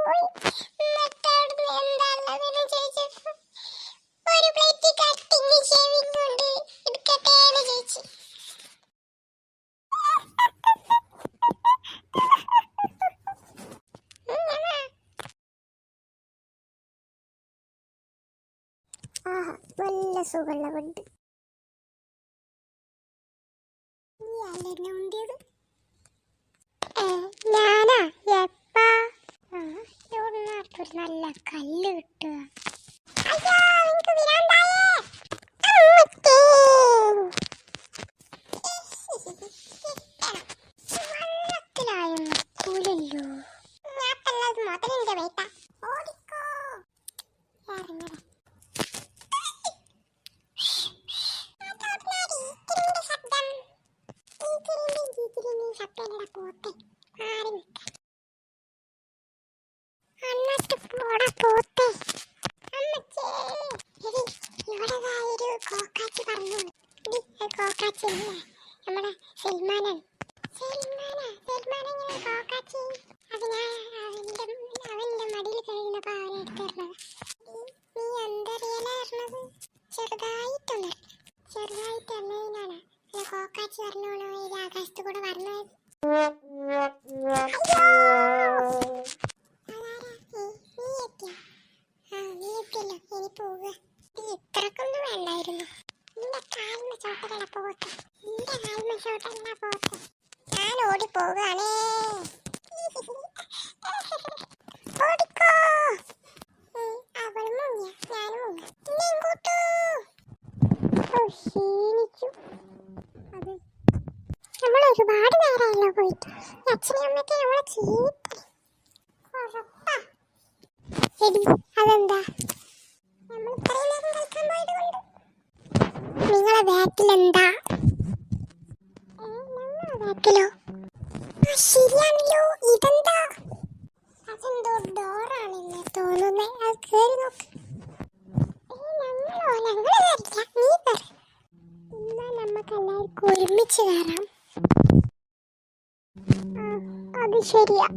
പോയി. ഒരു plate cutting shaving ഉണ്ട്, എടുക്കട്ടേന്ന് ചേച്ചി. നല്ല സുഖമുള്ള ഫുഡ്. ഞാനാ എപ്പാ നല്ല കല്ല് കിട്ടുക. നമ്മുടെ സൽമാനാണ്. അവന്റെ മടിയിൽ കഴിയുന്നപ്പോ അവനെ എടുത്തിരുന്നത്. നീ എന്തറിയാനായിരുന്നത്? ചെറുതായിട്ടറിഞ്ഞതിനാണ് കോക്കാച്ചി പറഞ്ഞോളൂ ആകാശത്ത് കൂടെ പറഞ്ഞത്. നീ എത്തിയല്ലോ, ഇനി പോവുക. നീ ഇത്രക്കൊന്നും വേണ്ടായിരുന്നു. നിന്റെ കാൽമ ചോട്ടല്ല പോത്ത്, ഞാൻ ഓടി പോവുകയാണേ. ഓടിക്കോ. അവൾ മുങ്ങിയ ഞാനും മുങ്ങ. ക്ഷീണിച്ചു. അത് നമ്മൾ ഒരുപാട് നേരമല്ലോ പോയിട്ട്. അച്ഛനും അമ്മയ്ക്ക് നമ്മളെ ചീത്ത എടി. അതെന്താ നമ്മൾ ഇത്രയും നേരം കളിക്കാൻ പോയത് കൊണ്ട്? നിങ്ങളെ ബാക്കിലെന്താ? ബാക്കിലോ? ശരിയാണല്ലോ. ഇതെന്താ? അതെന്തോ ഡോറാണെന്ന് തോന്നുന്നേ. അത് കേറി നോക്ക്. ഞങ്ങള് കയറില്ല, നീ കയറി. എന്നാൽ നമുക്ക് എല്ലാവർക്കും ഒരുമിച്ച് കയറാം. അത് ശരിയാ.